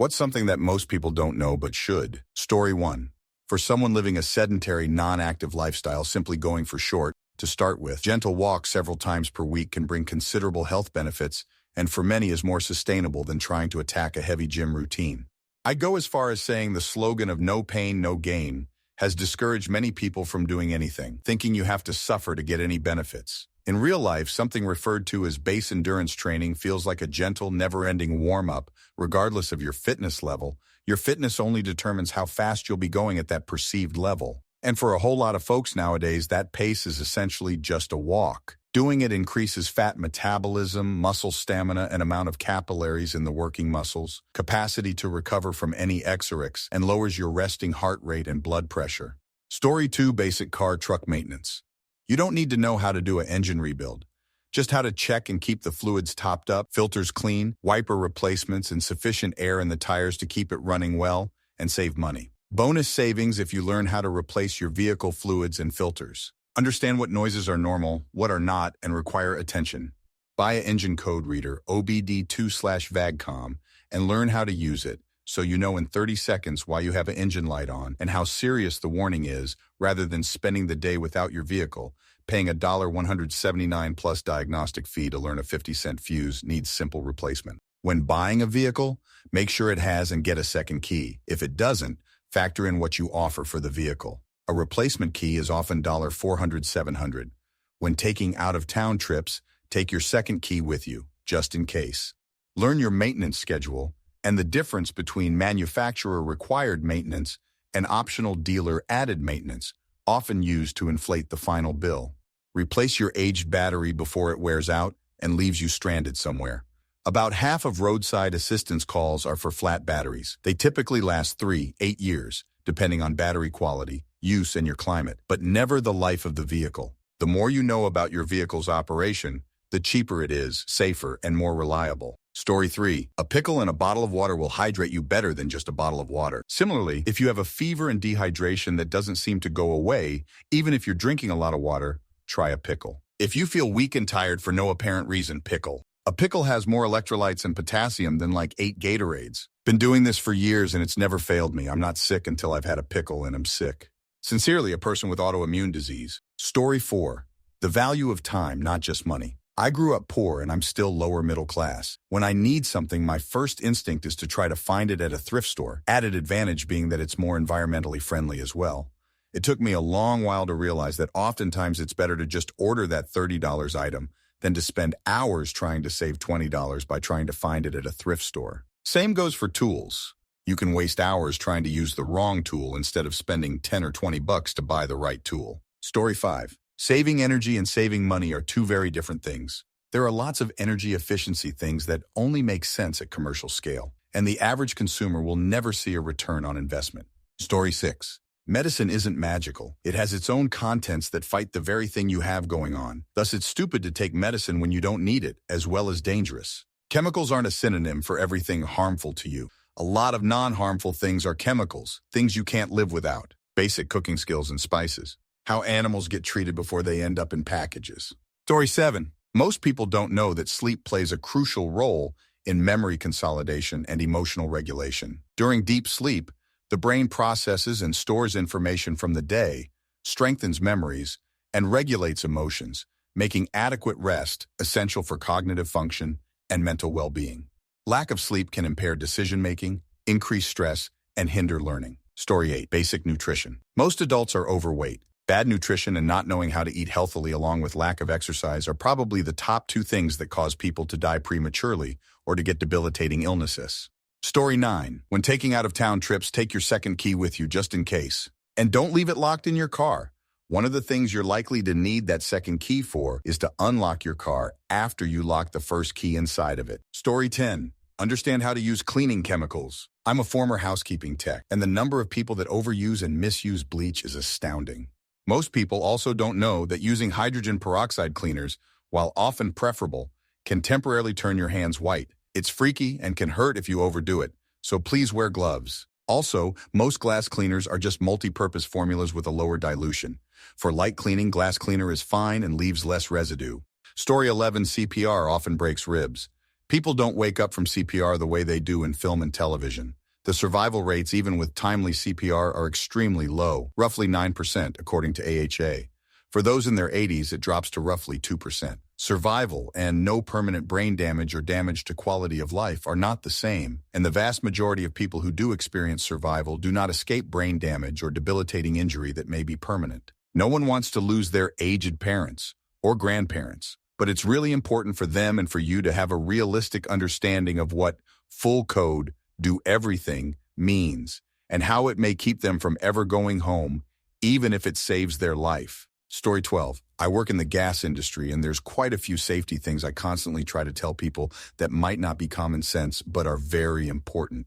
What's something that most people don't know but should? Story 1. For someone living a sedentary, non-active lifestyle, simply going for short, to start with, gentle walks several times per week can bring considerable health benefits, and for many is more sustainable than trying to attack a heavy gym routine. I go as far as saying the slogan of no pain, no gain has discouraged many people from doing anything, thinking you have to suffer to get any benefits. In real life, something referred to as base endurance training feels like a gentle, never-ending warm-up. Regardless of your fitness level, your fitness only determines how fast you'll be going at that perceived level. And for a whole lot of folks nowadays, that pace is essentially just a walk. Doing it increases fat metabolism, muscle stamina, and amount of capillaries in the working muscles, capacity to recover from any exercise, and lowers your resting heart rate and blood pressure. Story 2. Basic car truck maintenance. You don't need to know how to do an engine rebuild. Just how to check and keep the fluids topped up, filters clean, wiper replacements, and sufficient air in the tires to keep it running well and save money. Bonus savings if you learn how to replace your vehicle fluids and filters. Understand what noises are normal, what are not, and require attention. Buy an engine code reader, OBD2/VAGCOM, and learn how to use it so you know in 30 seconds why you have an engine light on and how serious the warning is, rather than spending the day without your vehicle. Paying $179 plus diagnostic fee to learn a 50-cent fuse needs simple replacement. When buying a vehicle, make sure it has and get a second key. If it doesn't, factor in what you offer for the vehicle. A replacement key is often $400-$700. When taking out-of-town trips, take your second key with you, just in case. Learn your maintenance schedule and the difference between manufacturer-required maintenance and optional dealer-added maintenance, often used to inflate the final bill. Replace your aged battery before it wears out and leaves you stranded somewhere. About half of roadside assistance calls are for flat batteries. They typically last 3-8 years, depending on battery quality, use, and your climate, but never the life of the vehicle. The more you know about your vehicle's operation, the cheaper it is, safer, and more reliable. Story 3. A pickle in a bottle of water will hydrate you better than just a bottle of water. Similarly, if you have a fever and dehydration that doesn't seem to go away, even if you're drinking a lot of water, try a pickle. If you feel weak and tired for no apparent reason, pickle. A pickle has more electrolytes and potassium than like 8 Gatorades. Been doing this for years and it's never failed me. I'm not sick until I've had a pickle and I'm sick. Sincerely, a person with autoimmune disease. Story 4. The value of time, not just money. I grew up poor and I'm still lower middle class. When I need something, my first instinct is to try to find it at a thrift store. Added advantage being that it's more environmentally friendly as well. It took me a long while to realize that oftentimes it's better to just order that $30 item than to spend hours trying to save $20 by trying to find it at a thrift store. Same goes for tools. You can waste hours trying to use the wrong tool instead of spending 10 or 20 bucks to buy the right tool. Story 5. Saving energy and saving money are two very different things. There are lots of energy efficiency things that only make sense at commercial scale, and the average consumer will never see a return on investment. Story 6. Medicine isn't magical. It has its own contents that fight the very thing you have going on. Thus, it's stupid to take medicine when you don't need it, as well as dangerous. Chemicals aren't a synonym for everything harmful to you. A lot of non-harmful things are chemicals, things you can't live without. Basic cooking skills and spices. How animals get treated before they end up in packages. Story 7. Most people don't know that sleep plays a crucial role in memory consolidation and emotional regulation. During deep sleep, the brain processes and stores information from the day, strengthens memories, and regulates emotions, making adequate rest essential for cognitive function and mental well-being. Lack of sleep can impair decision-making, increase stress, and hinder learning. Story 8. Basic nutrition. Most adults are overweight. Bad nutrition and not knowing how to eat healthily along with lack of exercise are probably the top 2 things that cause people to die prematurely or to get debilitating illnesses. Story 9. When taking out-of-town trips, take your second key with you just in case. And don't leave it locked in your car. One of the things you're likely to need that second key for is to unlock your car after you lock the first key inside of it. Story 10. Understand how to use cleaning chemicals. I'm a former housekeeping tech, and the number of people that overuse and misuse bleach is astounding. Most people also don't know that using hydrogen peroxide cleaners, while often preferable, can temporarily turn your hands white. It's freaky and can hurt if you overdo it, so please wear gloves. Also, most glass cleaners are just multi-purpose formulas with a lower dilution. For light cleaning, glass cleaner is fine and leaves less residue. Story 11. CPR often breaks ribs. People don't wake up from CPR the way they do in film and television. The survival rates, even with timely CPR, are extremely low, roughly 9%, according to AHA. For those in their 80s, it drops to roughly 2%. Survival and no permanent brain damage or damage to quality of life are not the same, and the vast majority of people who do experience survival do not escape brain damage or debilitating injury that may be permanent. No one wants to lose their aged parents or grandparents, but it's really important for them and for you to have a realistic understanding of what full code, do everything means, and how it may keep them from ever going home, even if it saves their life. Story 12. I work in the gas industry, and there's quite a few safety things I constantly try to tell people that might not be common sense, but are very important.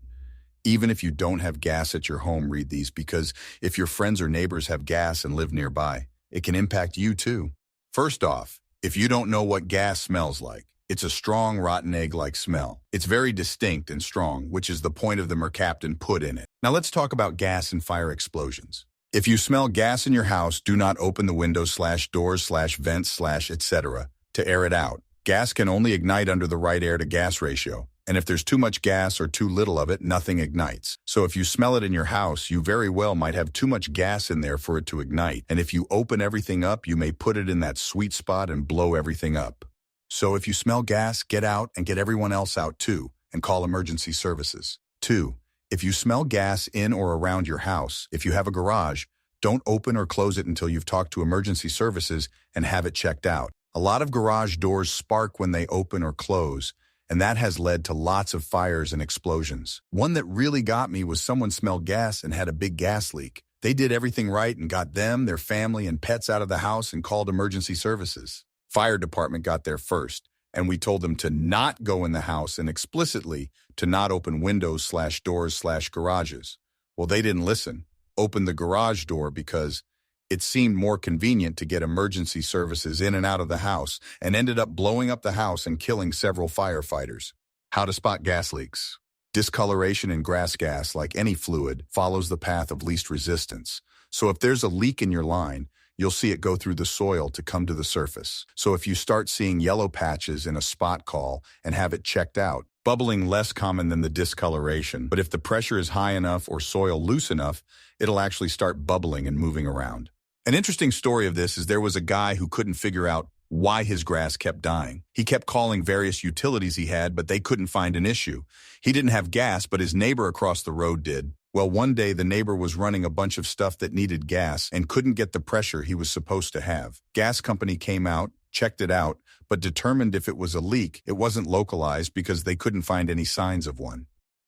Even if you don't have gas at your home, read these, because if your friends or neighbors have gas and live nearby, it can impact you too. First off, if you don't know what gas smells like, it's a strong, rotten egg-like smell. It's very distinct and strong, which is the point of the mercaptan put in it. Now let's talk about gas and fire explosions. If you smell gas in your house, do not open the windows/doors/vents/etc. to air it out. Gas can only ignite under the right air-to-gas ratio, and if there's too much gas or too little of it, nothing ignites. So if you smell it in your house, you very well might have too much gas in there for it to ignite, and if you open everything up, you may put it in that sweet spot and blow everything up. So if you smell gas, get out and get everyone else out too, and call emergency services. 2. If you smell gas in or around your house, if you have a garage, don't open or close it until you've talked to emergency services and have it checked out. A lot of garage doors spark when they open or close, and that has led to lots of fires and explosions. One that really got me was someone smelled gas and had a big gas leak. They did everything right and got them, their family, and pets out of the house and called emergency services. Fire department got there first, and we told them to not go in the house and explicitly to not open windows/doors/garages. Well, they didn't listen. Opened the garage door because it seemed more convenient to get emergency services in and out of the house, and ended up blowing up the house and killing several firefighters. How to spot gas leaks. Discoloration in grass gas, like any fluid, follows the path of least resistance. So if there's a leak in your line, you'll see it go through the soil to come to the surface. So if you start seeing yellow patches in a spot call and have it checked out, bubbling less common than the discoloration, but if the pressure is high enough or soil loose enough, it'll actually start bubbling and moving around. An interesting story of this is there was a guy who couldn't figure out why his grass kept dying. He kept calling various utilities he had, but they couldn't find an issue. He didn't have gas, but his neighbor across the road did. Well, one day the neighbor was running a bunch of stuff that needed gas and couldn't get the pressure he was supposed to have. Gas company came out, checked it out, but determined if it was a leak, it wasn't localized because they couldn't find any signs of one.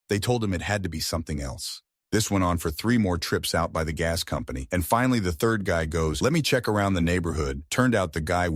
They told him it had to be something else. This went on for 3 more trips out by the gas company, and finally the third guy goes, "Let me check around the neighborhood." Turned out the guy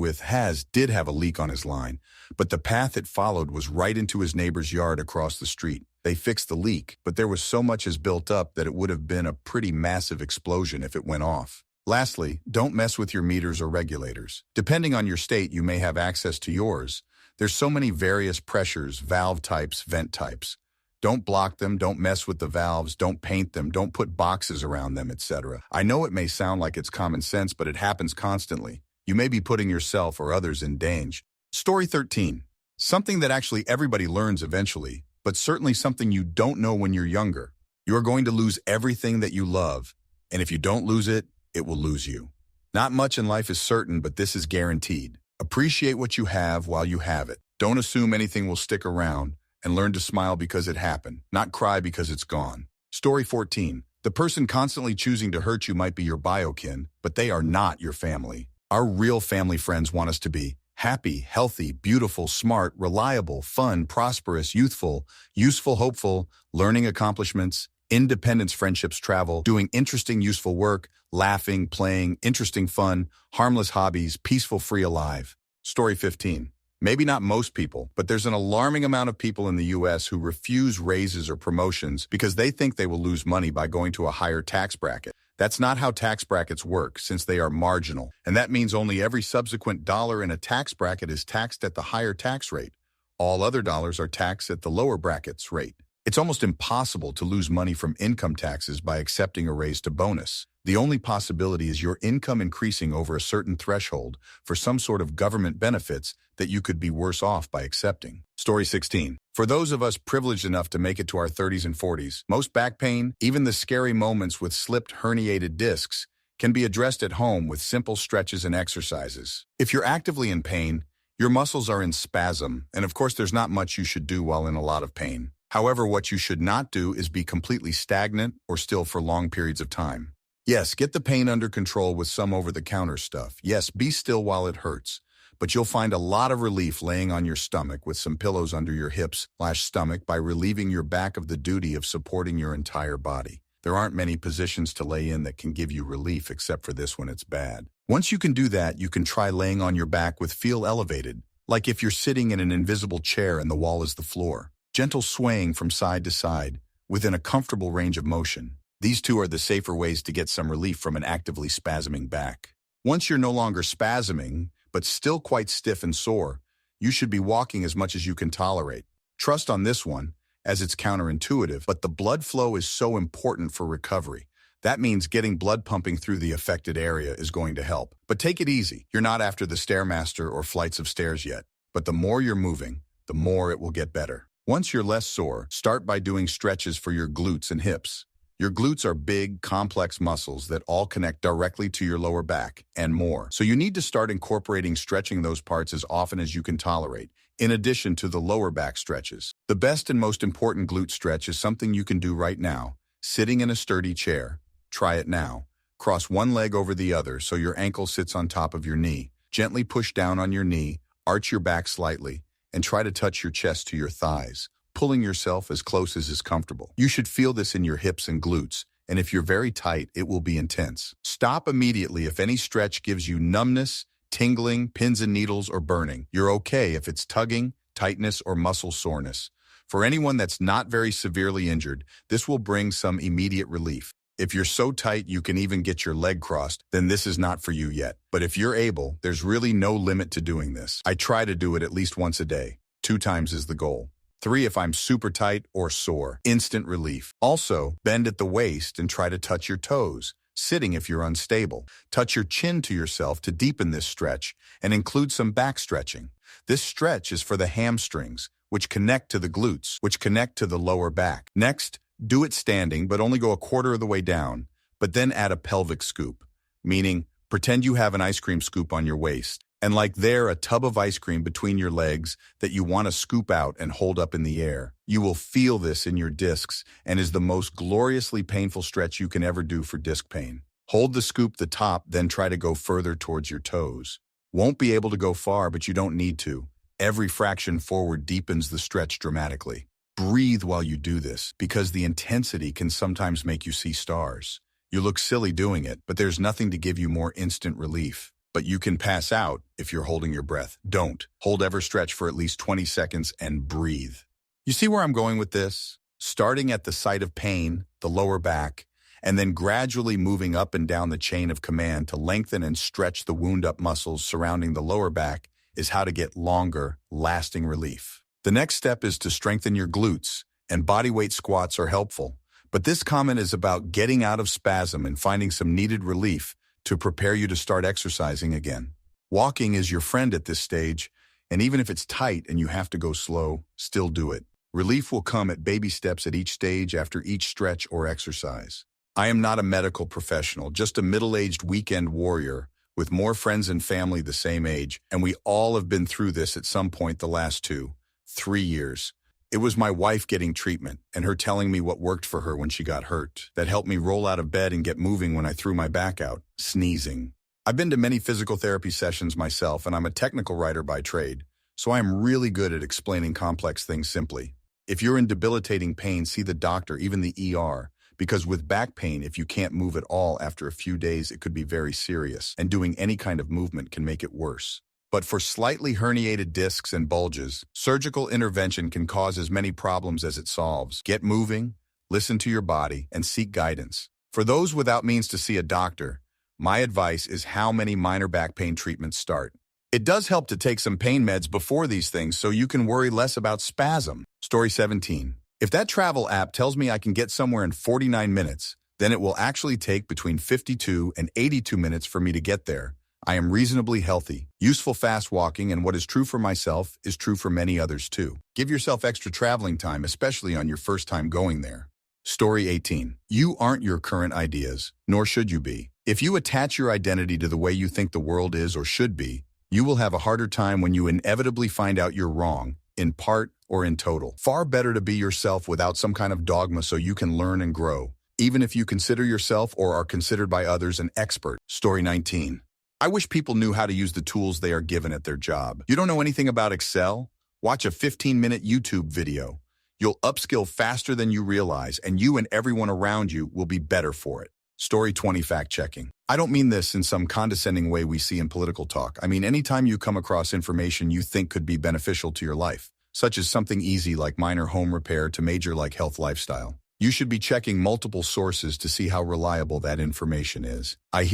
did have a leak on his line, but the path it followed was right into his neighbor's yard across the street. They fixed the leak, but there was so much as built up that it would have been a pretty massive explosion if it went off. Lastly, don't mess with your meters or regulators. Depending on your state, you may have access to yours. There's so many various pressures, valve types, vent types. Don't block them, don't mess with the valves, don't paint them, don't put boxes around them, etc. I know it may sound like it's common sense, but it happens constantly. You may be putting yourself or others in danger. Story 13. Something that actually everybody learns eventually, but certainly something you don't know when you're younger. You are going to lose everything that you love, and if you don't lose it, it will lose you. Not much in life is certain, but this is guaranteed. Appreciate what you have while you have it. Don't assume anything will stick around, and learn to smile because it happened, not cry because it's gone. Story 14. The person constantly choosing to hurt you might be your biokin, but they are not your family. Our real family friends want us to be happy, healthy, beautiful, smart, reliable, fun, prosperous, youthful, useful, hopeful, learning accomplishments, independence, friendships, travel, doing interesting, useful work, laughing, playing, interesting fun, harmless hobbies, peaceful, free, alive. Story 15. Maybe not most people, but there's an alarming amount of people in the U.S. who refuse raises or promotions because they think they will lose money by going to a higher tax bracket. That's not how tax brackets work, since they are marginal, and that means only every subsequent dollar in a tax bracket is taxed at the higher tax rate. All other dollars are taxed at the lower bracket's rate. It's almost impossible to lose money from income taxes by accepting a raise to bonus. The only possibility is your income increasing over a certain threshold for some sort of government benefits that you could be worse off by accepting. Story 16. For those of us privileged enough to make it to our 30s and 40s, most back pain, even the scary moments with slipped herniated discs, can be addressed at home with simple stretches and exercises. If you're actively in pain, your muscles are in spasm, and of course there's not much you should do while in a lot of pain. However, what you should not do is be completely stagnant or still for long periods of time. Yes, get the pain under control with some over-the-counter stuff. Yes, be still while it hurts. But you'll find a lot of relief laying on your stomach with some pillows under your hips/stomach by relieving your back of the duty of supporting your entire body. There aren't many positions to lay in that can give you relief except for this when it's bad. Once you can do that, you can try laying on your back with feel elevated, like if you're sitting in an invisible chair and the wall is the floor. Gentle swaying from side to side, within a comfortable range of motion. These two are the safer ways to get some relief from an actively spasming back. Once you're no longer spasming, but still quite stiff and sore, you should be walking as much as you can tolerate. Trust on this one, as it's counterintuitive, but the blood flow is so important for recovery. That means getting blood pumping through the affected area is going to help. But take it easy. You're not after the Stairmaster or flights of stairs yet. But the more you're moving, the more it will get better. Once you're less sore, start by doing stretches for your glutes and hips. Your glutes are big, complex muscles that all connect directly to your lower back and more. So you need to start incorporating stretching those parts as often as you can tolerate, in addition to the lower back stretches. The best and most important glute stretch is something you can do right now, sitting in a sturdy chair. Try it now. Cross one leg over the other so your ankle sits on top of your knee. Gently push down on your knee, arch your back slightly, and try to touch your chest to your thighs, pulling yourself as close as is comfortable. You should feel this in your hips and glutes, and if you're very tight, it will be intense. Stop immediately if any stretch gives you numbness, tingling, pins and needles, or burning. You're okay if it's tugging, tightness, or muscle soreness. For anyone that's not very severely injured, this will bring some immediate relief. If you're so tight you can even get your leg crossed, then this is not for you yet. But if you're able, there's really no limit to doing this. I try to do it at least once a day. 2 times is the goal. 3 if I'm super tight or sore. Instant relief. Also, bend at the waist and try to touch your toes. Sitting if you're unstable. Touch your chin to yourself to deepen this stretch and include some back stretching. This stretch is for the hamstrings, which connect to the glutes, which connect to the lower back. Next, do it standing, but only go a quarter of the way down, but then add a pelvic scoop, meaning pretend you have an ice cream scoop on your waist, and like there, a tub of ice cream between your legs that you want to scoop out and hold up in the air. You will feel this in your discs and is the most gloriously painful stretch you can ever do for disc pain. Hold the scoop the top, then try to go further towards your toes. Won't be able to go far, but you don't need to. Every fraction forward deepens the stretch dramatically. Breathe while you do this, because the intensity can sometimes make you see stars. You look silly doing it, but there's nothing to give you more instant relief. But you can pass out if you're holding your breath. Don't. Hold every stretch for at least 20 seconds and breathe. You see where I'm going with this? Starting at the site of pain, the lower back, and then gradually moving up and down the chain of command to lengthen and stretch the wound-up muscles surrounding the lower back is how to get longer, lasting relief. The next step is to strengthen your glutes, and bodyweight squats are helpful. But this comment is about getting out of spasm and finding some needed relief to prepare you to start exercising again. Walking is your friend at this stage, and even if it's tight and you have to go slow, still do it. Relief will come at baby steps at each stage after each stretch or exercise. I am not a medical professional, just a middle-aged weekend warrior with more friends and family the same age, and we all have been through this at some point the last 2-3 years. It was my wife getting treatment and her telling me what worked for her when she got hurt that helped me roll out of bed and get moving when I threw my back out, sneezing. I've been to many physical therapy sessions myself, and I'm a technical writer by trade, so I am really good at explaining complex things simply. If you're in debilitating pain, see the doctor, even the ER, because with back pain, if you can't move at all after a few days, it could be very serious, and doing any kind of movement can make it worse. But for slightly herniated discs and bulges, surgical intervention can cause as many problems as it solves. Get moving, listen to your body, and seek guidance. For those without means to see a doctor, my advice is how many minor back pain treatments start. It does help to take some pain meds before these things so you can worry less about spasm. Story 17. If that travel app tells me I can get somewhere in 49 minutes, then it will actually take between 52 and 82 minutes for me to get there. I am reasonably healthy, useful fast walking, and what is true for myself is true for many others too. Give yourself extra traveling time, especially on your first time going there. Story 18. You aren't your current ideas, nor should you be. If you attach your identity to the way you think the world is or should be, you will have a harder time when you inevitably find out you're wrong, in part or in total. Far better to be yourself without some kind of dogma so you can learn and grow, even if you consider yourself or are considered by others an expert. Story 19. I wish people knew how to use the tools they are given at their job. You don't know anything about Excel? Watch a 15-minute YouTube video. You'll upskill faster than you realize, and you and everyone around you will be better for it. Story 20. Fact-checking. I don't mean this in some condescending way we see in political talk. I mean anytime you come across information you think could be beneficial to your life, such as something easy like minor home repair to major like health lifestyle. You should be checking multiple sources to see how reliable that information is. I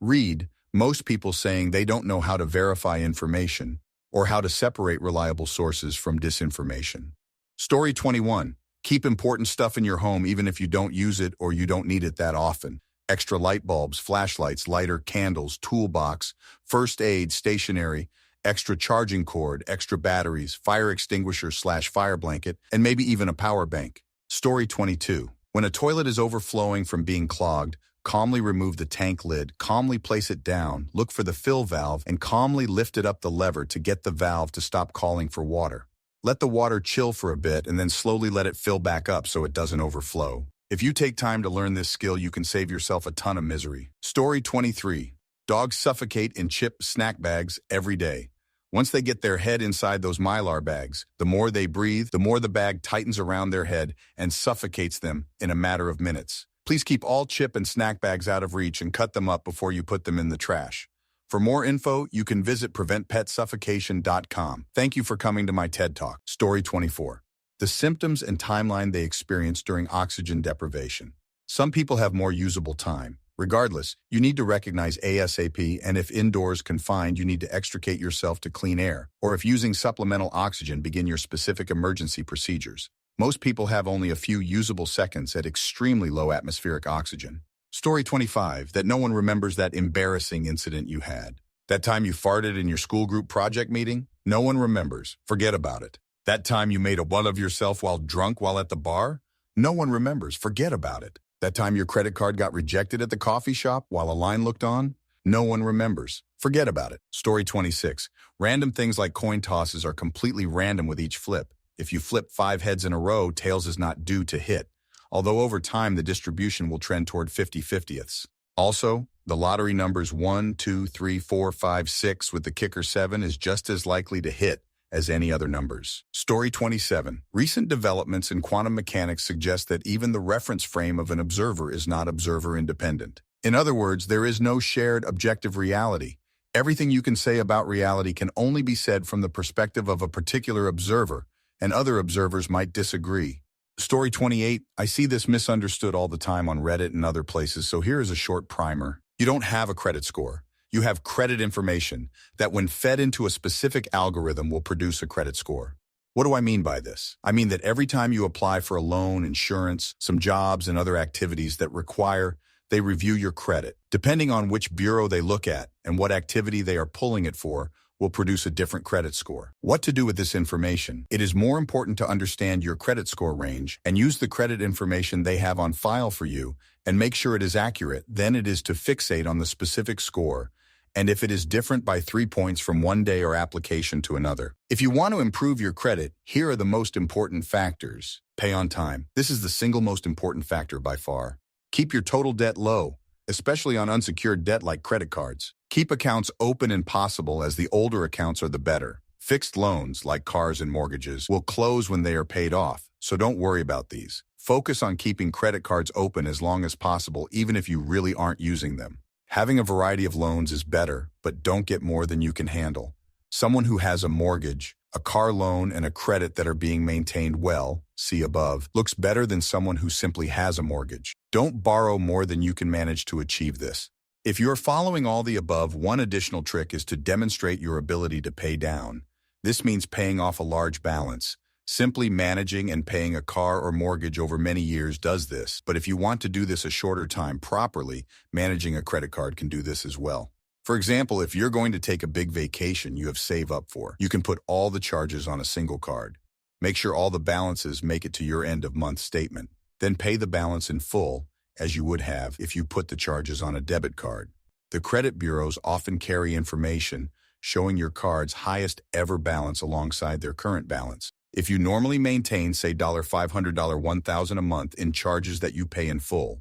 read, most people saying they don't know how to verify information or how to separate reliable sources from disinformation. Story 21. Keep important stuff in your home even if you don't use it or you don't need it that often. Extra light bulbs, flashlights, lighter, candles, toolbox, first aid, stationery, extra charging cord, extra batteries, fire extinguisher/fire blanket, and maybe even a power bank. Story 22. When a toilet is overflowing from being clogged, calmly remove the tank lid, calmly place it down, look for the fill valve, and calmly lift it up the lever to get the valve to stop calling for water. Let the water chill for a bit and then slowly let it fill back up so it doesn't overflow. If you take time to learn this skill, you can save yourself a ton of misery. Story 23. Dogs suffocate in chip snack bags every day. Once they get their head inside those Mylar bags, the more they breathe, the more the bag tightens around their head and suffocates them in a matter of minutes. Please keep all chip and snack bags out of reach and cut them up before you put them in the trash. For more info, you can visit preventpetsuffocation.com. Thank you for coming to my TED Talk. Story 24. The symptoms and timeline they experience during oxygen deprivation. Some people have more usable time. Regardless, you need to recognize ASAP, and if indoors confined, you need to extricate yourself to clean air, or if using supplemental oxygen, begin your specific emergency procedures. Most people have only a few usable seconds at extremely low atmospheric oxygen. Story 25. That no one remembers that embarrassing incident you had. That time you farted in your school group project meeting? No one remembers. Forget about it. That time you made a butt of yourself while drunk while at the bar? No one remembers. Forget about it. That time your credit card got rejected at the coffee shop while a line looked on? No one remembers. Forget about it. Story 26. Random things like coin tosses are completely random with each flip. If you flip 5 heads in a row, tails is not due to hit, although over time the distribution will trend toward 50/50ths. Also, the lottery numbers 1, 2, 3, 4, 5, 6 with the kicker 7 is just as likely to hit as any other numbers. Story 27. Recent developments in quantum mechanics suggest that even the reference frame of an observer is not observer independent. In other words, there is no shared objective reality. Everything you can say about reality can only be said from the perspective of a particular observer, and other observers might disagree. Story 28. I see this misunderstood all the time on Reddit and other places, so here is a short primer. You don't have a credit score. You have credit information that when fed into a specific algorithm will produce a credit score. What do I mean by this? I mean that every time you apply for a loan, insurance, some jobs, and other activities that require, they review your credit. Depending on which bureau they look at and what activity they are pulling it for, will produce a different credit score. What to do with this information? It is more important to understand your credit score range and use the credit information they have on file for you and make sure it is accurate than it is to fixate on the specific score and if it is different by 3 points from one day or application to another. If you want to improve your credit, here are the most important factors. Pay on time. This is the single most important factor by far. Keep your total debt low, especially on unsecured debt like credit cards. Keep accounts open and possible, as the older accounts are the better. Fixed loans, like cars and mortgages, will close when they are paid off, so don't worry about these. Focus on keeping credit cards open as long as possible, even if you really aren't using them. Having a variety of loans is better, but don't get more than you can handle. Someone who has a mortgage, a car loan, and a credit that are being maintained well, see above, looks better than someone who simply has a mortgage. Don't borrow more than you can manage to achieve this. If you're following all the above, one additional trick is to demonstrate your ability to pay down. This means paying off a large balance, Simply managing and paying a car or mortgage over many years does this, but if you want to do this a shorter time properly, managing a credit card can do this as well. For example, if you're going to take a big vacation you have saved up for, you can put all the charges on a single card. Make sure all the balances make it to your end of month statement. Then pay the balance in full, as you would have if you put the charges on a debit card. The credit bureaus often carry information showing your card's highest ever balance alongside their current balance. If you normally maintain, say, $500, $1,000 a month in charges that you pay in full,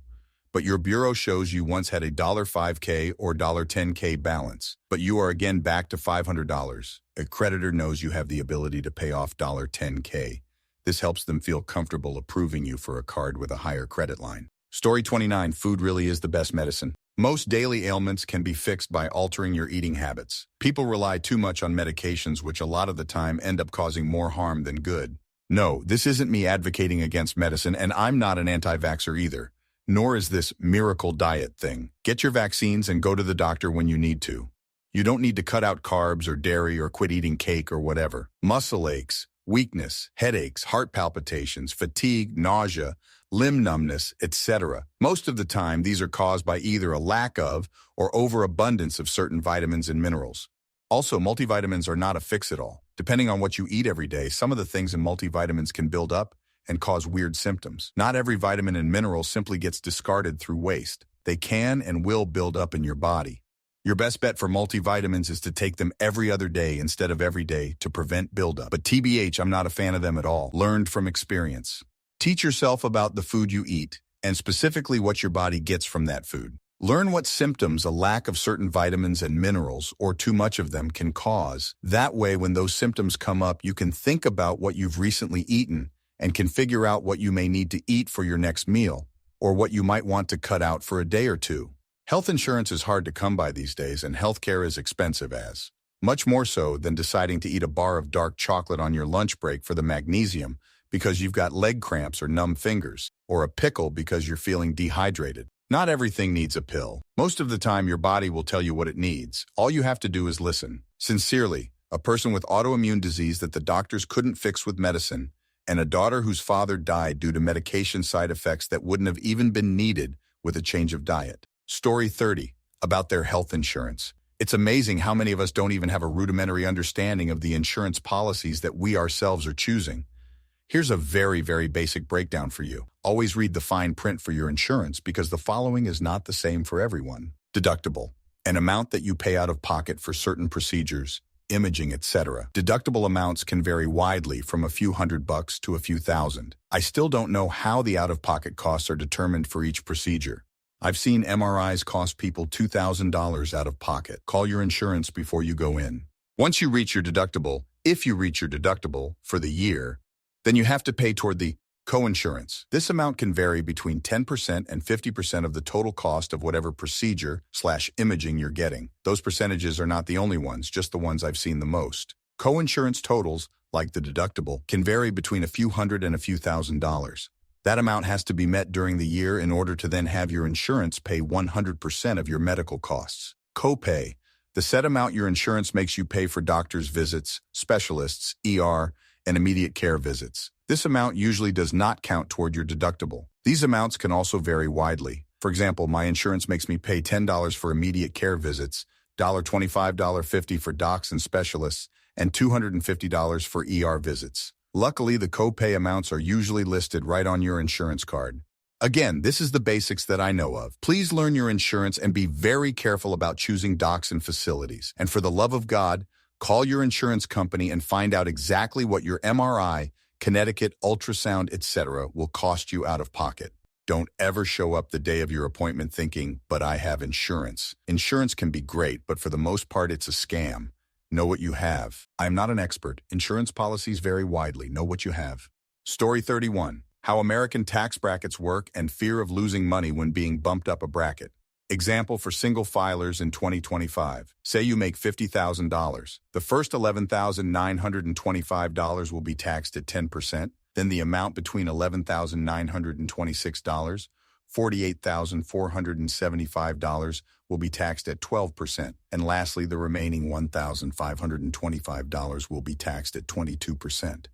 but your bureau shows you once had a $5K or $10K balance, but you are again back to $500, a creditor knows you have the ability to pay off $10K. This helps them feel comfortable approving you for a card with a higher credit line. Story 29. Food really is the best medicine. Most daily ailments can be fixed by altering your eating habits. People rely too much on medications which a lot of the time end up causing more harm than good. No, this isn't me advocating against medicine, and I'm not an anti-vaxxer either. Nor is this miracle diet thing. Get your vaccines and go to the doctor when you need to. You don't need to cut out carbs or dairy or quit eating cake or whatever. Muscle aches, weakness, headaches, heart palpitations, fatigue, nausea, limb numbness, etc. Most of the time, these are caused by either a lack of or overabundance of certain vitamins and minerals. Also, multivitamins are not a fix-it-all. Depending on what you eat every day, some of the things in multivitamins can build up and cause weird symptoms. Not every vitamin and mineral simply gets discarded through waste. They can and will build up in your body. Your best bet for multivitamins is to take them every other day instead of every day to prevent buildup. But TBH, I'm not a fan of them at all. Learned from experience. Teach yourself about the food you eat, and specifically what your body gets from that food. Learn what symptoms a lack of certain vitamins and minerals, or too much of them, can cause. That way, when those symptoms come up, you can think about what you've recently eaten and can figure out what you may need to eat for your next meal, or what you might want to cut out for a day or two. Health insurance is hard to come by these days, and healthcare is expensive as. Much more so than deciding to eat a bar of dark chocolate on your lunch break for the magnesium because you've got leg cramps or numb fingers, or a pickle because you're feeling dehydrated. Not everything needs a pill. Most of the time, your body will tell you what it needs. All you have to do is listen. Sincerely, a person with autoimmune disease that the doctors couldn't fix with medicine, and a daughter whose father died due to medication side effects that wouldn't have even been needed with a change of diet. Story 30. About their health insurance. It's amazing how many of us don't even have a rudimentary understanding of the insurance policies that we ourselves are choosing. Here's a very, very basic breakdown for you. Always read the fine print for your insurance because the following is not the same for everyone. Deductible. An amount that you pay out of pocket for certain procedures, imaging, etc. Deductible amounts can vary widely from a few $100 to a few thousand. I still don't know how the out-of-pocket costs are determined for each procedure. I've seen MRIs cost people $2,000 out of pocket. Call your insurance before you go in. Once you reach your deductible, if you reach your deductible for the year, then you have to pay toward the coinsurance. This amount can vary between 10% and 50% of the total cost of whatever procedure/imaging you're getting. Those percentages are not the only ones, just the ones I've seen the most. Coinsurance totals, like the deductible, can vary between a few hundred and a few $1,000s. That amount has to be met during the year in order to then have your insurance pay 100% of your medical costs. Copay, the set amount your insurance makes you pay for doctor's visits, specialists, ER, and immediate care visits. This amount usually does not count toward your deductible. These amounts can also vary widely. For example, my insurance makes me pay $10 for immediate care visits, $25, $50 for docs and specialists, and $250 for ER visits. Luckily, the copay amounts are usually listed right on your insurance card. Again, this is the basics that I know of. Please learn your insurance and be very careful about choosing docs and facilities. And for the love of God, call your insurance company and find out exactly what your MRI, Connecticut, ultrasound, etc. will cost you out of pocket. Don't ever show up the day of your appointment thinking, but I have insurance. Insurance can be great, but for the most part, it's a scam. Know what you have. I am not an expert. Insurance policies vary widely. Know what you have. Story 31. How American tax brackets work and fear of losing money when being bumped up a bracket. Example for single filers in 2025. Say you make $50,000. The first $11,925 will be taxed at 10%. Then the amount between $11,926, $48,475 will be taxed at 12%. And lastly, the remaining $1,525 will be taxed at 22%.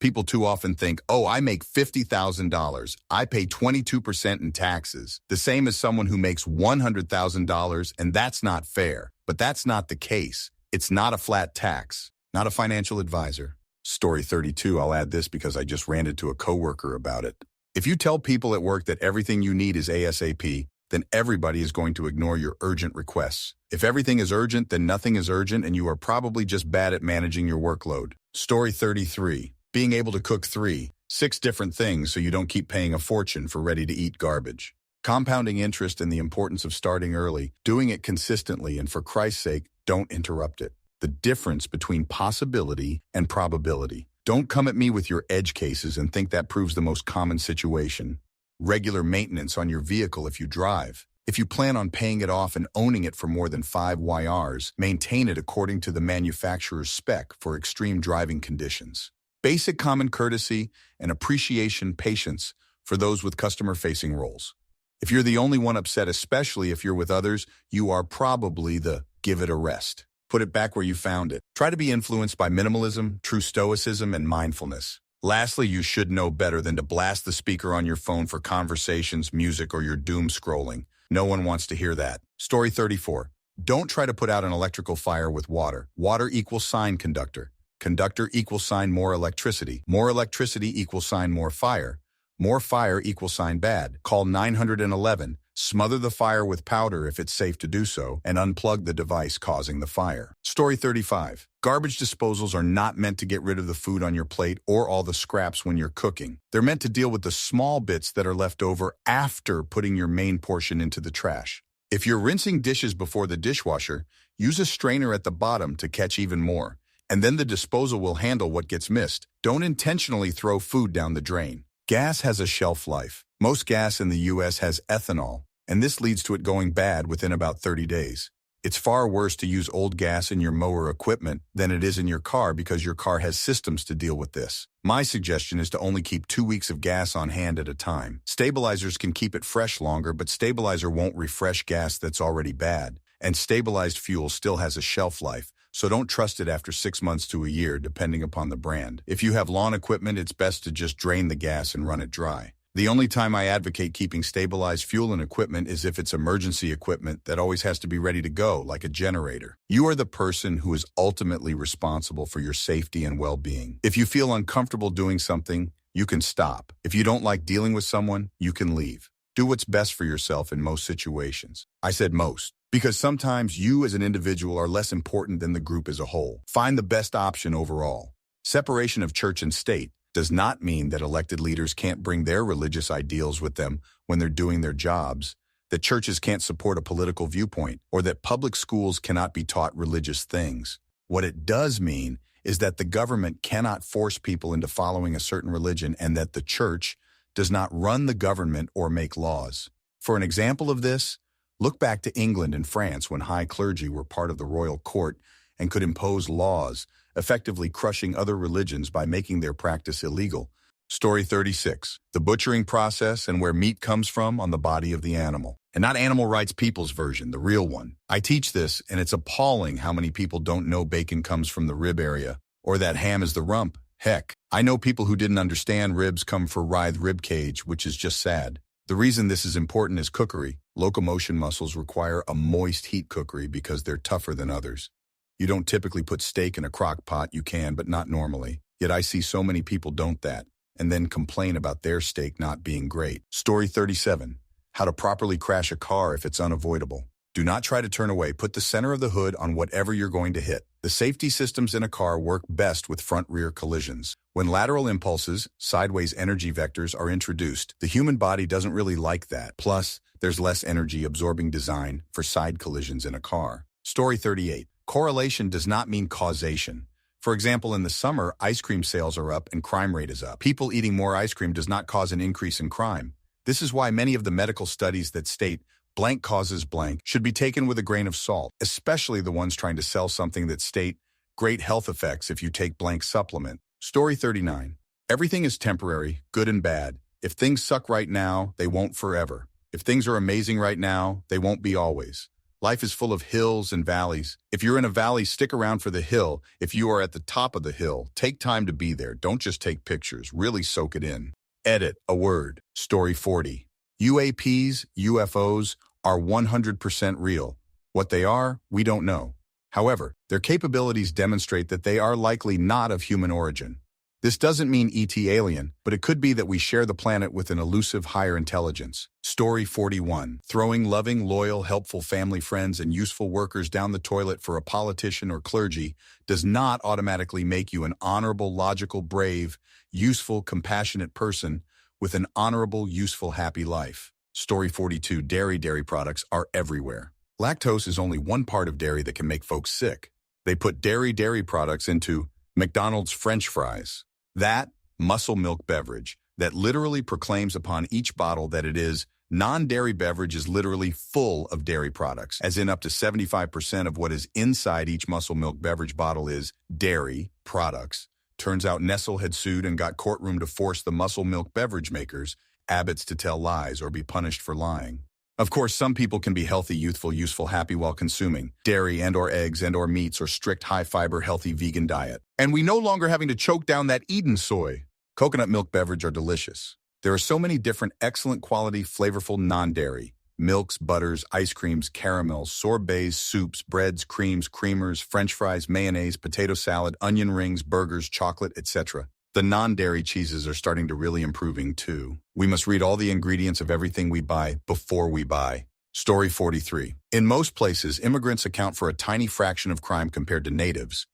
People too often think, oh, I make $50,000. I pay 22% in taxes, the same as someone who makes $100,000, and that's not fair. But that's not the case. It's not a flat tax. Not a financial advisor. Story 32, I'll add this because I just ranted to a coworker about it. If you tell people at work that everything you need is ASAP, then everybody is going to ignore your urgent requests. If everything is urgent, then nothing is urgent, and you are probably just bad at managing your workload. Story 33. Being able to cook 6 different things so you don't keep paying a fortune for ready-to-eat garbage. Compounding interest and the importance of starting early, doing it consistently, and for Christ's sake, don't interrupt it. The difference between possibility and probability. Don't come at me with your edge cases and think that proves the most common situation. Regular maintenance on your vehicle if you drive. If you plan on paying it off and owning it for more than 5 YRs, maintain it according to the manufacturer's spec for extreme driving conditions. Basic common courtesy and appreciation, patience for those with customer-facing roles. If you're the only one upset, especially if you're with others, you are probably the give it a rest. Put it back where you found it. Try to be influenced by minimalism, true stoicism, and mindfulness. Lastly, you should know better than to blast the speaker on your phone for conversations, music, or your doom scrolling. No one wants to hear that. Story 34. Don't try to put out an electrical fire with water. Water equals sign conductor. Conductor equals sign more electricity. More electricity equals sign more fire. More fire equals sign bad. Call 911. Smother the fire with powder if it's safe to do so, and unplug the device causing the fire. Story 35. Garbage disposals are not meant to get rid of the food on your plate or all the scraps when you're cooking. They're meant to deal with the small bits that are left over after putting your main portion into the trash. If you're rinsing dishes before the dishwasher, use a strainer at the bottom to catch even more, and then the disposal will handle what gets missed. Don't intentionally throw food down the drain. Gas has a shelf life. Most gas in the U.S. has ethanol, and this leads to it going bad within about 30 days. It's far worse to use old gas in your mower equipment than it is in your car because your car has systems to deal with this. My suggestion is to only keep 2 weeks of gas on hand at a time. Stabilizers can keep it fresh longer, but stabilizer won't refresh gas that's already bad, and stabilized fuel still has a shelf life, so don't trust it after 6 months to a year, depending upon the brand. If you have lawn equipment, it's best to just drain the gas and run it dry. The only time I advocate keeping stabilized fuel in equipment is if it's emergency equipment that always has to be ready to go, like a generator. You are the person who is ultimately responsible for your safety and well-being. If you feel uncomfortable doing something, you can stop. If you don't like dealing with someone, you can leave. Do what's best for yourself in most situations. I said most, because sometimes you as an individual are less important than the group as a whole. Find the best option overall. Separation of church and state does not mean that elected leaders can't bring their religious ideals with them when they're doing their jobs, that churches can't support a political viewpoint, or that public schools cannot be taught religious things. What it does mean is that the government cannot force people into following a certain religion and that the church does not run the government or make laws. For an example of this, look back to England and France when high clergy were part of the royal court and could impose laws, effectively crushing other religions by making their practice illegal. Story 36. The butchering process and where meat comes from on the body of the animal. And not Animal Rights People's version, the real one. I teach this, and it's appalling how many people don't know bacon comes from the rib area, or that ham is the rump. Heck, I know people who didn't understand ribs come from writhed rib cage, which is just sad. The reason this is important is cookery. Locomotion muscles require a moist heat cookery because they're tougher than others. You don't typically put steak in a crock pot, you can, but not normally. Yet I see so many people don't that, and then complain about their steak not being great. Story 37. How to properly crash a car if it's unavoidable. Do not try to turn away. Put the center of the hood on whatever you're going to hit. The safety systems in a car work best with front-rear collisions. When lateral impulses, sideways energy vectors, are introduced, the human body doesn't really like that. Plus, there's less energy-absorbing design for side collisions in a car. Story 38. Correlation does not mean causation. For example, in the summer, ice cream sales are up and crime rate is up. People eating more ice cream does not cause an increase in crime. This is why many of the medical studies that state blank causes blank should be taken with a grain of salt, especially the ones trying to sell something that state great health effects if you take blank supplement. Story 39. Everything is temporary, good and bad. If things suck right now, they won't forever. If things are amazing right now, they won't be always. Life is full of hills and valleys. If you're in a valley, stick around for the hill. If you are at the top of the hill, take time to be there. Don't just take pictures. Really soak it in. Edit a word. Story 40. UAPs, UFOs, are 100% real. What they are, we don't know. However, their capabilities demonstrate that they are likely not of human origin. This doesn't mean ET alien, but it could be that we share the planet with an elusive higher intelligence. Story 41. Throwing loving, loyal, helpful family friends and useful workers down the toilet for a politician or clergy does not automatically make you an honorable, logical, brave, useful, compassionate person with an honorable, useful, happy life. Story 42. Dairy products are everywhere. Lactose is only one part of dairy that can make folks sick. They put dairy products into McDonald's French fries. That muscle milk beverage that literally proclaims upon each bottle that it is non-dairy beverage is literally full of dairy products, as in up to 75% of what is inside each muscle milk beverage bottle is dairy products. Turns out Nestle had sued and got courtroom to force the muscle milk beverage makers, Abbott's, to tell lies or be punished for lying. Of course, some people can be healthy, youthful, useful, happy while consuming dairy and/or eggs and/or meats or strict high-fiber, healthy vegan diet. And we no longer having to choke down that Eden soy. Coconut milk beverage are delicious. There are so many different excellent quality, flavorful non-dairy milks, butters, ice creams, caramels, sorbets, soups, breads, creams, creamers, French fries, mayonnaise, potato salad, onion rings, burgers, chocolate, etc. The non-dairy cheeses are starting to really improving too. We must read all the ingredients of everything we buy before we buy. Story 43. In most places, immigrants account for a tiny fraction of crime compared to natives,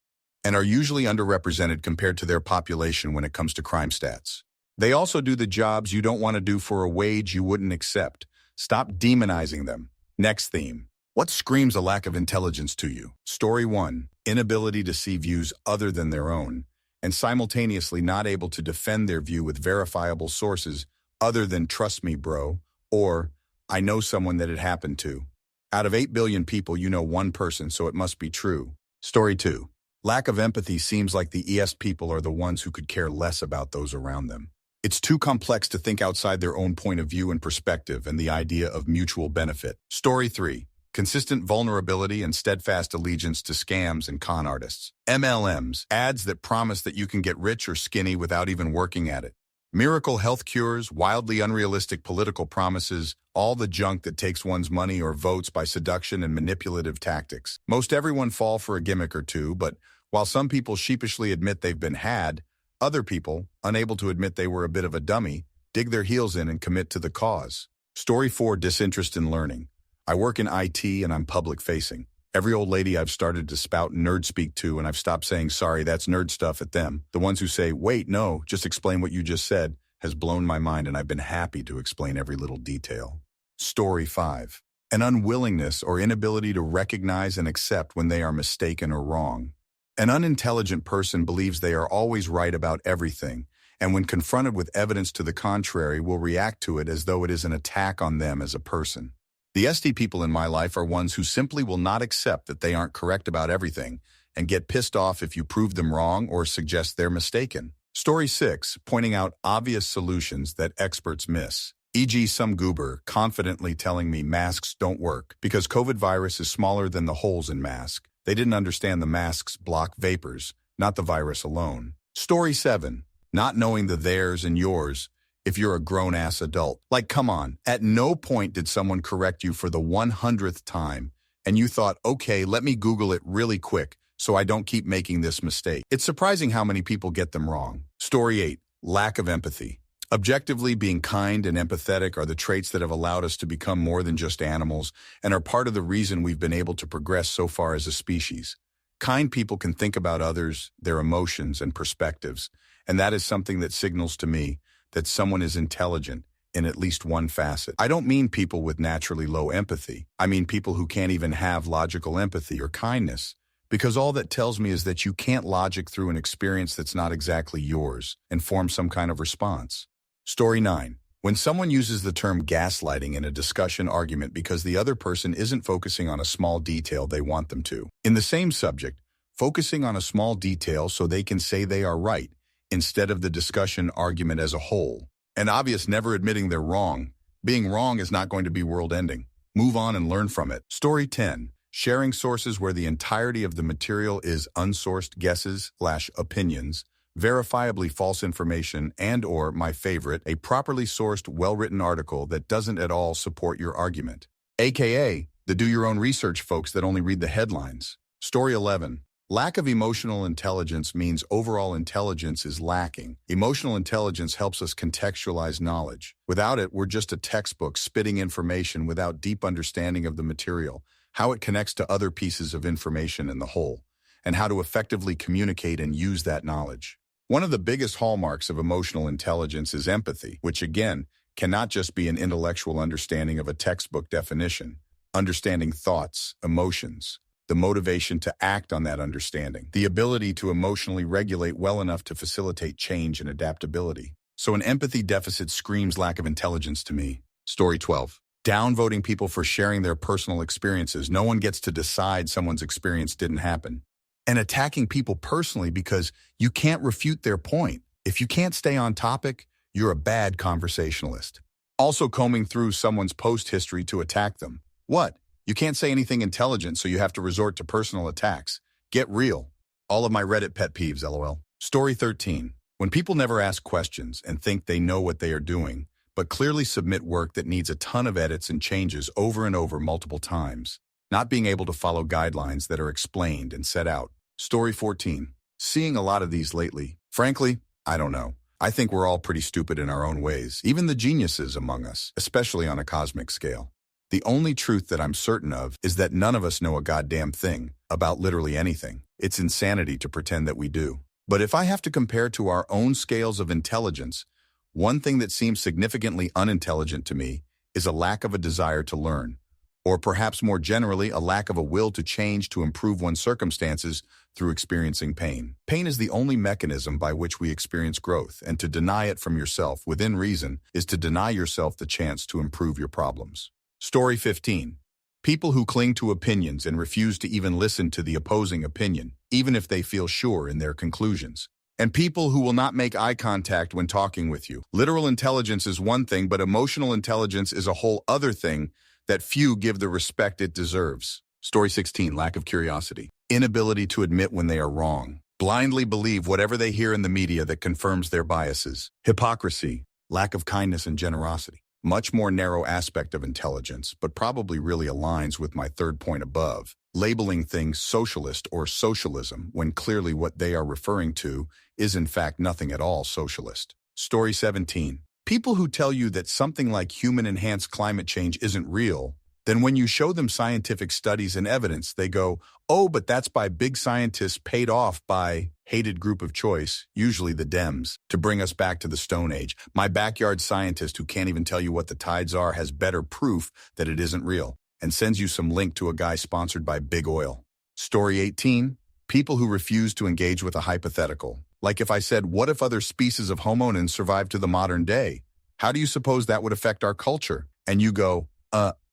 and are usually underrepresented compared to their population when it comes to crime stats. They also do the jobs you don't want to do for a wage you wouldn't accept. Stop demonizing them. Next theme. What screams a lack of intelligence to you? Story 1. Inability to see views other than their own, and simultaneously not able to defend their view with verifiable sources other than "trust me, bro," or "I know someone that it happened to." Out of 8 billion people, you know one person, so it must be true. Story 2. Lack of empathy seems like the ES people are the ones who could care less about those around them. It's too complex to think outside their own point of view and perspective and the idea of mutual benefit. Story 3. Consistent vulnerability and steadfast allegiance to scams and con artists. MLMs, ads that promise that you can get rich or skinny without even working at it. Miracle health cures, wildly unrealistic political promises, all the junk that takes one's money or votes by seduction and manipulative tactics. Most everyone fall for a gimmick or two, but while some people sheepishly admit they've been had, other people, unable to admit they were a bit of a dummy, dig their heels in and commit to the cause. Story 4. Disinterest in learning. I work in IT and I'm public-facing. Every old lady I've started to spout nerd speak to, and I've stopped saying, "Sorry, that's nerd stuff," at them. The ones who say, "Wait, no, just explain what you just said," has blown my mind, and I've been happy to explain every little detail. Story 5. An unwillingness or inability to recognize and accept when they are mistaken or wrong. An unintelligent person believes they are always right about everything, and when confronted with evidence to the contrary, will react to it as though it is an attack on them as a person. The SD people in my life are ones who simply will not accept that they aren't correct about everything and get pissed off if you prove them wrong or suggest they're mistaken. Story 6. Pointing out obvious solutions that experts miss. E.g. some goober confidently telling me masks don't work because COVID virus is smaller than the holes in mask. They didn't understand the masks block vapors, not the virus alone. Story 7. Not knowing the theirs and yours if you're a grown-ass adult. Like, come on, at no point did someone correct you for the 100th time, and you thought, okay, let me Google it really quick so I don't keep making this mistake. It's surprising how many people get them wrong. Story 8. Lack of empathy. Objectively, being kind and empathetic are the traits that have allowed us to become more than just animals and are part of the reason we've been able to progress so far as a species. Kind people can think about others, their emotions, and perspectives, and that is something that signals to me that someone is intelligent in at least one facet. I don't mean people with naturally low empathy. I mean people who can't even have logical empathy or kindness, because all that tells me is that you can't logic through an experience that's not exactly yours and form some kind of response. Story 9. When someone uses the term gaslighting in a discussion argument because the other person isn't focusing on a small detail they want them to. In the same subject, focusing on a small detail so they can say they are right, instead of the discussion argument as a whole. And obvious never admitting they're wrong. Being wrong is not going to be world-ending. Move on and learn from it. Story 10. Sharing sources where the entirety of the material is unsourced guesses/opinions, verifiably false information, and/or, my favorite, a properly sourced, well-written article that doesn't at all support your argument. AKA, the do-your-own-research folks that only read the headlines. Story 11. Lack of emotional intelligence means overall intelligence is lacking. Emotional intelligence helps us contextualize knowledge. Without it, we're just a textbook spitting information without deep understanding of the material, how it connects to other pieces of information in the whole, and how to effectively communicate and use that knowledge. One of the biggest hallmarks of emotional intelligence is empathy, which again, cannot just be an intellectual understanding of a textbook definition. Understanding thoughts, emotions, the motivation to act on that understanding, the ability to emotionally regulate well enough to facilitate change and adaptability. So an empathy deficit screams lack of intelligence to me. Story 12. Downvoting people for sharing their personal experiences. No one gets to decide someone's experience didn't happen. And attacking people personally because you can't refute their point. If you can't stay on topic, you're a bad conversationalist. Also combing through someone's post history to attack them. What? You can't say anything intelligent, so you have to resort to personal attacks. Get real. All of my Reddit pet peeves, LOL. Story 13. When people never ask questions and think they know what they are doing, but clearly submit work that needs a ton of edits and changes over and over multiple times. Not being able to follow guidelines that are explained and set out. Story 14. Seeing a lot of these lately. Frankly, I don't know. I think we're all pretty stupid in our own ways, even the geniuses among us, especially on a cosmic scale. The only truth that I'm certain of is that none of us know a goddamn thing about literally anything. It's insanity to pretend that we do. But if I have to compare to our own scales of intelligence, one thing that seems significantly unintelligent to me is a lack of a desire to learn, or perhaps more generally, a lack of a will to change to improve one's circumstances through experiencing pain. Pain is the only mechanism by which we experience growth, and to deny it from yourself within reason is to deny yourself the chance to improve your problems. Story 15. People who cling to opinions and refuse to even listen to the opposing opinion, even if they feel sure in their conclusions. And people who will not make eye contact when talking with you. Literal intelligence is one thing, but emotional intelligence is a whole other thing that few give the respect it deserves. Story 16. Lack of curiosity. Inability to admit when they are wrong. Blindly believe whatever they hear in the media that confirms their biases. Hypocrisy. Lack of kindness and generosity. Much more narrow aspect of intelligence, but probably really aligns with my third point above. Labeling things socialist or socialism when clearly what they are referring to is in fact nothing at all socialist. Story 17. People who tell you that something like human-enhanced climate change isn't real, then when you show them scientific studies and evidence, they go, oh, but that's by big scientists paid off by hated group of choice, usually the Dems, to bring us back to the Stone Age. My backyard scientist who can't even tell you what the tides are has better proof that it isn't real, and sends you some link to a guy sponsored by Big Oil. Story 18. People who refuse to engage with a hypothetical. Like if I said, what if other species of hominins survived to the modern day? How do you suppose that would affect our culture? And you go,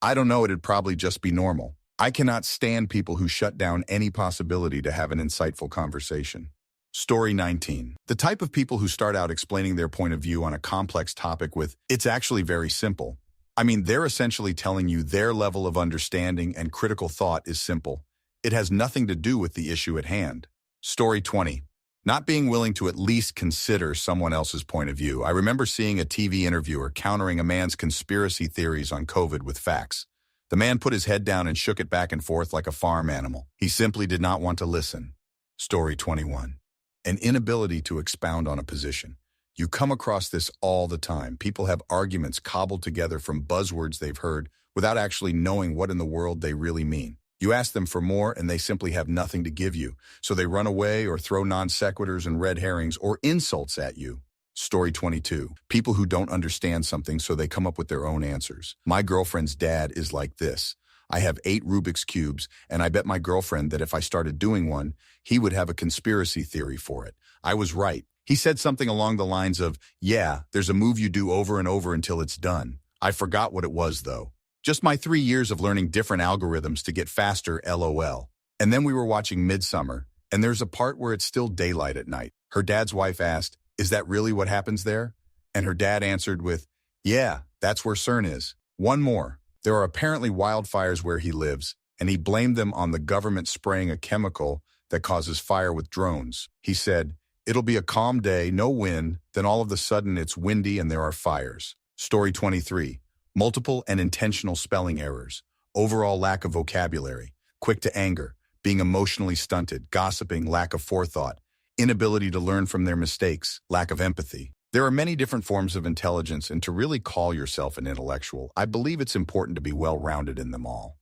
I don't know, it'd probably just be normal. I cannot stand people who shut down any possibility to have an insightful conversation. Story 19. The type of people who start out explaining their point of view on a complex topic with, it's actually very simple. I mean, they're essentially telling you their level of understanding and critical thought is simple. It has nothing to do with the issue at hand. Story 20. Not being willing to at least consider someone else's point of view. I remember seeing a TV interviewer countering a man's conspiracy theories on COVID with facts. The man put his head down and shook it back and forth like a farm animal. He simply did not want to listen. Story 21. An inability to expound on a position. You come across this all the time. People have arguments cobbled together from buzzwords they've heard without actually knowing what in the world they really mean. You ask them for more and they simply have nothing to give you, so they run away or throw non sequiturs and red herrings or insults at you. Story 22. People who don't understand something, so they come up with their own answers. My girlfriend's dad is like this. I have 8 Rubik's Cubes, and I bet my girlfriend that if I started doing one, he would have a conspiracy theory for it. I was right. He said something along the lines of, yeah, there's a move you do over and over until it's done. I forgot what it was, though. Just my 3 years of learning different algorithms to get faster, LOL. And then we were watching Midsummer, and there's a part where it's still daylight at night. Her dad's wife asked, is that really what happens there? And her dad answered with, yeah, that's where CERN is. One more. There are apparently wildfires where he lives, and he blamed them on the government spraying a chemical that causes fire with drones. He said, "It'll be a calm day, no wind, then all of a sudden it's windy and there are fires." Story 23. Multiple and intentional spelling errors. Overall lack of vocabulary. Quick to anger. Being emotionally stunted. Gossiping. Lack of forethought. Inability to learn from their mistakes. Lack of empathy. There are many different forms of intelligence, and to really call yourself an intellectual, I believe it's important to be well-rounded in them all.